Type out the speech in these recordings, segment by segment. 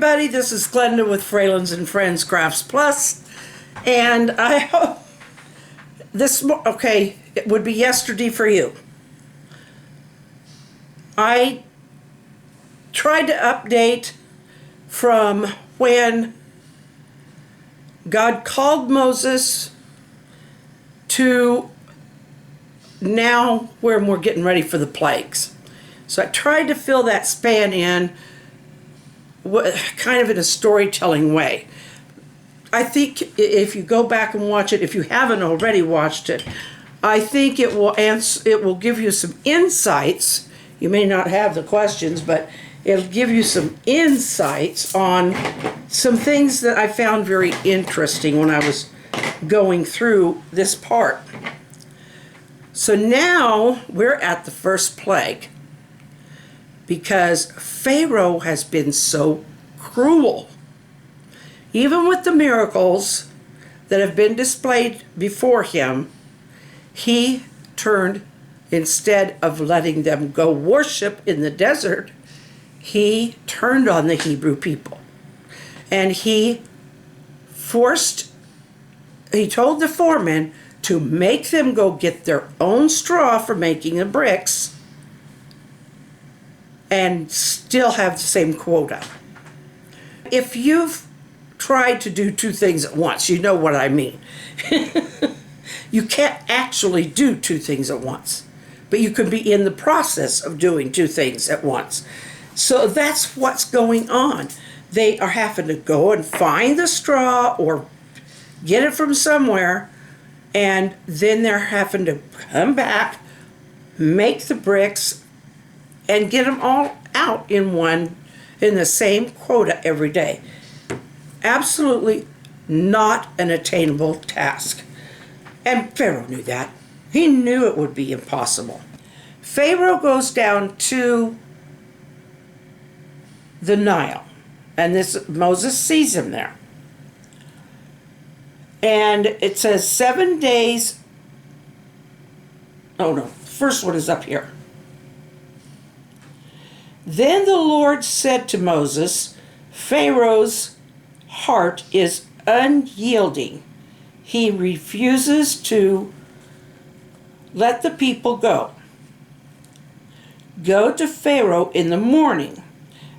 everybody. This is Glenda with Fralins and Friends Crafts Plus. And I hope it would be yesterday for you. I tried to update from when God called Moses to now when we're getting ready for the plagues. So I tried to fill that span in kind of in a storytelling way. I think if you go back and watch it, if you haven't already watched it, I think it will give you some insights. You may not have the questions, but it'll give you some insights on some things that I found very interesting when I was going through this part. So now we're at the first plague, because Pharaoh has been so cruel. Even with the miracles that have been displayed before him, he turned, instead of letting them go worship in the desert, he turned on the Hebrew people. And he told the foreman to make them go get their own straw for making the bricks and still have the same quota. If you've tried to do two things at once, you know what I mean. You can't actually do two things at once, but you can be in the process of doing two things at once. So that's what's going on. They are having to go and find the straw or get it from somewhere, and then they're having to come back, make the bricks, and get them all out in the same quota every day. Absolutely not an attainable task. And Pharaoh knew that. He knew it would be impossible. Pharaoh goes down to the Nile, and Moses sees him there. And it says 7 days. Oh no, the first one is up here. Then the Lord said to Moses, Pharaoh's heart is unyielding. He refuses to let the people go. Go to Pharaoh in the morning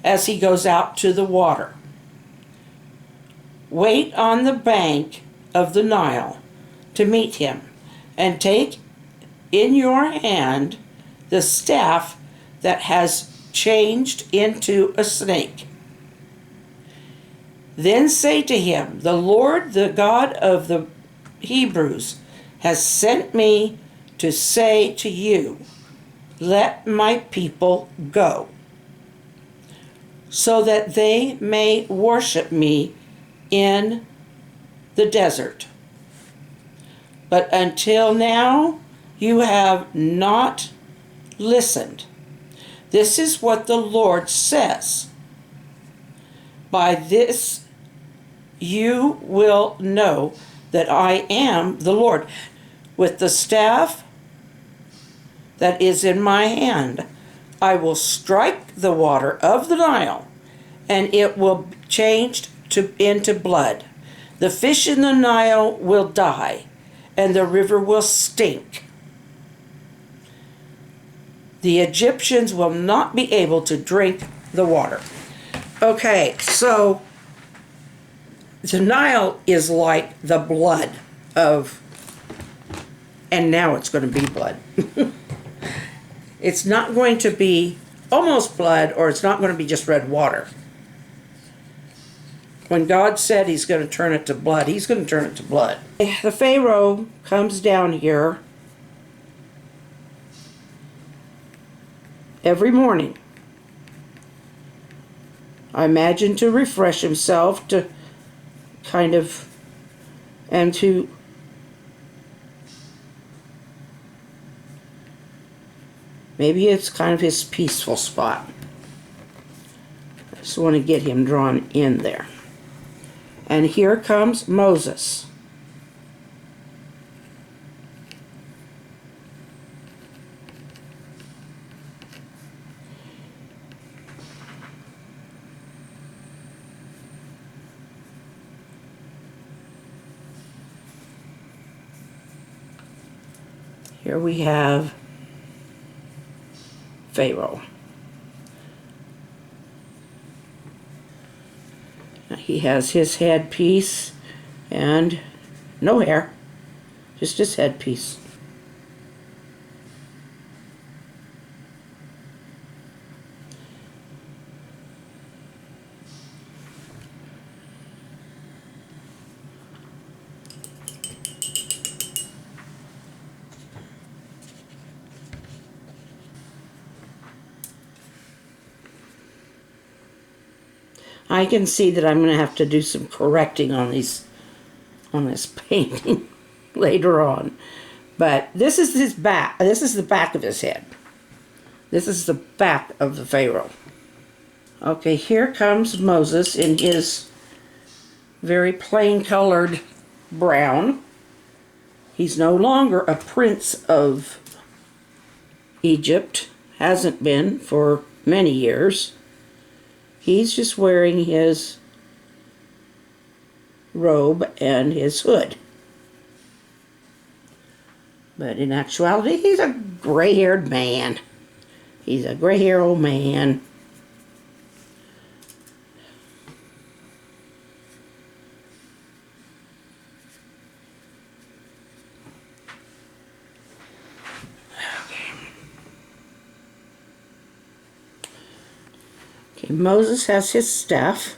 as he goes out to the water. Wait on the bank of the Nile to meet him, and take in your hand the staff that has changed into a snake. Then say to him, the Lord, the God of the Hebrews, has sent me to say to you, let my people go, so that they may worship me in the desert. But until now, you have not listened. This is what the Lord says. By this you will know that I am the Lord. With the staff that is in my hand, I will strike the water of the Nile, and it will be changed into blood. The fish in the Nile will die, and the river will stink. The Egyptians will not be able to drink the water. Okay, so the Nile is like the blood of, and now it's going to be blood. It's not going to be almost blood, or it's not going to be just red water. When God said he's going to turn it to blood, he's going to turn it to blood. The Pharaoh comes down here every morning, I imagine, to refresh himself, to kind of, and to maybe it's kind of his peaceful spot. I just want to get him drawn in there. And here comes Moses. Here we have Pharaoh. He has his headpiece and no hair, just his headpiece. I can see that I'm going to have to do some correcting on this painting later on. But this is his back. This is the back of his head. This is the back of the Pharaoh. Okay, here comes Moses in his very plain colored brown. He's no longer a prince of Egypt. Hasn't been for many years. He's just wearing his robe and his hood. But in actuality, he's a gray-haired man. He's a gray-haired old man. Okay, Moses has his staff.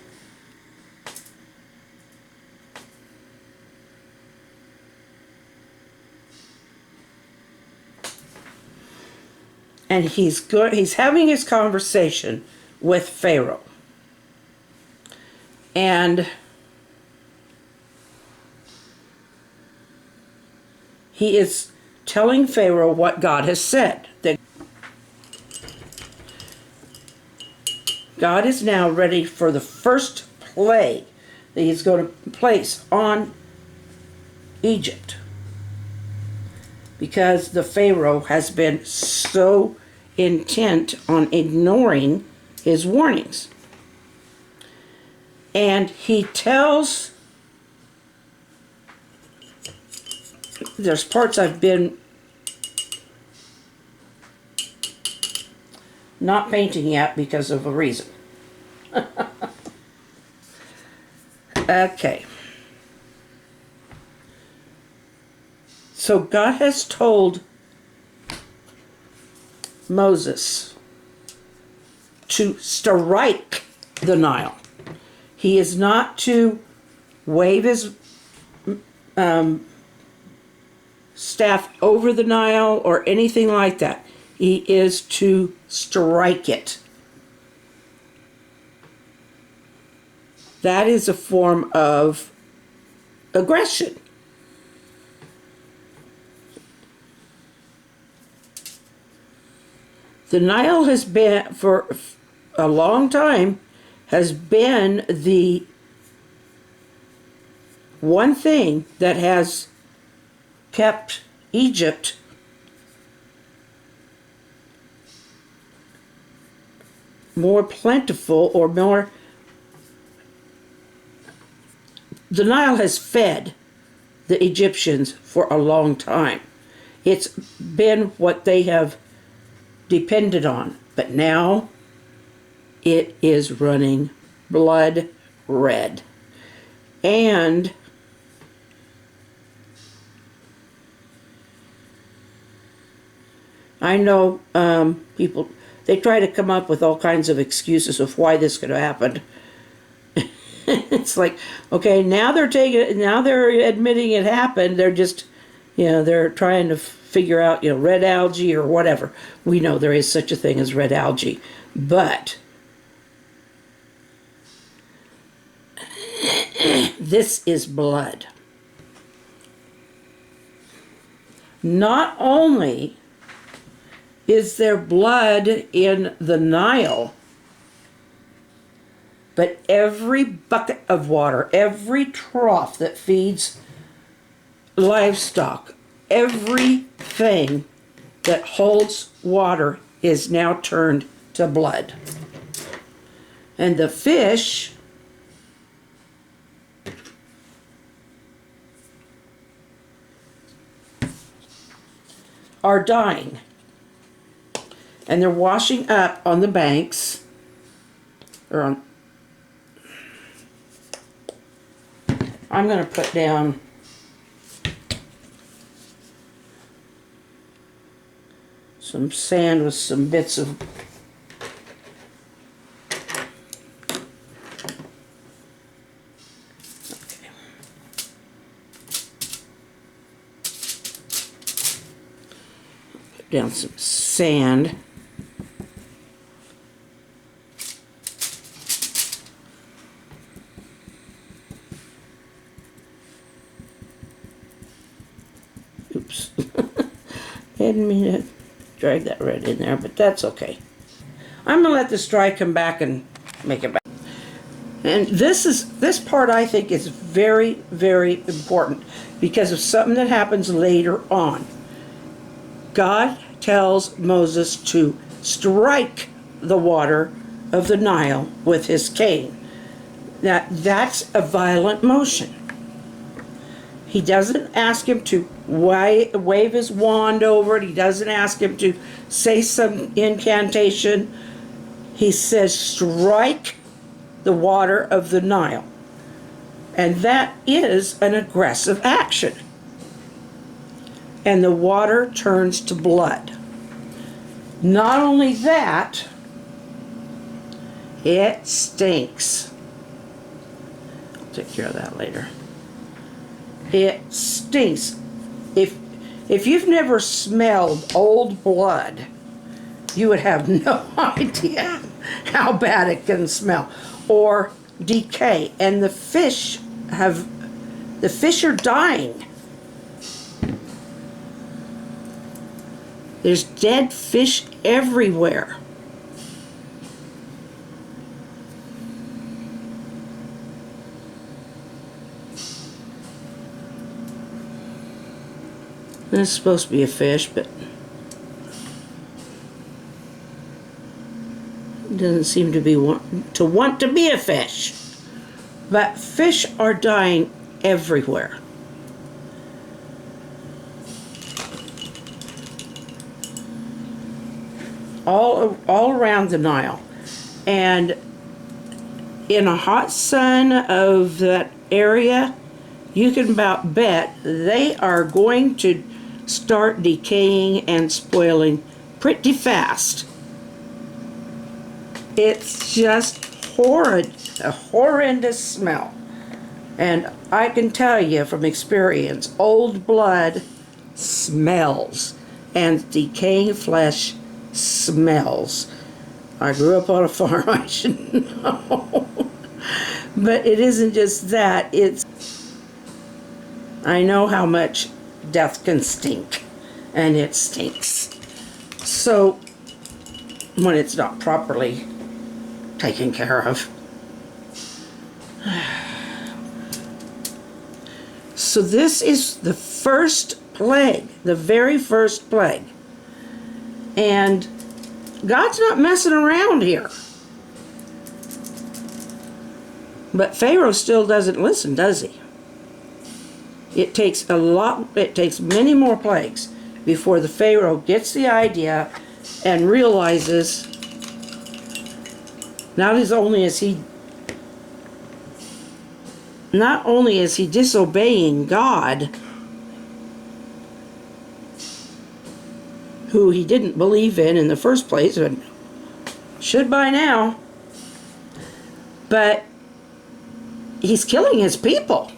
And he's having his conversation with Pharaoh. And he is telling Pharaoh what God has said. That God is now ready for the first plague that he's going to place on Egypt. Because the Pharaoh has been so intent on ignoring his warnings. And he tells, there's parts I've been not painting yet because of a reason. Okay. So God has told Moses to strike the Nile. He is not to wave his staff over the Nile or anything like that. He is to strike it. That is a form of aggression. The Nile has been, for a long time, has been the one thing that has kept Egypt more plentiful or more. The Nile has fed the Egyptians for a long time. It's been what they have depended on, but now it is running blood red. And I know people, they try to come up with all kinds of excuses of why this could have happened. It's like, okay, now they're admitting it happened. They're just, they're trying to figure out, red algae or whatever. We know there is such a thing as red algae. But this is blood. Not only is there blood in the Nile, but every bucket of water, every trough that feeds livestock, everything that holds water is now turned to blood. And the fish are dying. And they're washing up on the banks, or on, I'm going to put down some sand with some bits of down some sand. Oops. Didn't mean to drag that red in there, but that's okay. I'm gonna let this dry, come back and make it back. And this part I think is very, very important because of something that happens later on. God tells Moses to strike the water of the Nile with his cane. That's a violent motion. He doesn't ask him to wave his wand over it. He doesn't ask him to say some incantation. He says, strike the water of the Nile. And that is an aggressive action. And the water turns to blood. Not only that, it stinks. I'll take care of that later. It stinks. If you've never smelled old blood, you would have no idea how bad it can smell. Or decay. And the fish are dying. There's dead fish everywhere. This is supposed to be a fish, but it doesn't seem to be want to be a fish. But fish are dying everywhere. All around the Nile. And in a hot sun of that area, you can about bet they are going to start decaying and spoiling pretty fast. It's just horrid, a horrendous smell. And I can tell you from experience, old blood smells and decaying flesh smells. I grew up on a farm, I should know. But it isn't just that, I know how much death can stink, and it stinks. So, when it's not properly taken care of. So this is the first plague, the very first plague. And God's not messing around here. But Pharaoh still doesn't listen, does he? It takes many more plagues before the Pharaoh gets the idea and realizes not only is he disobeying God, who he didn't believe in the first place, and should by now, but he's killing his people.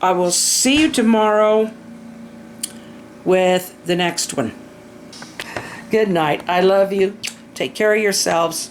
I will see you tomorrow with the next one. Good night. I love you. Take care of yourselves.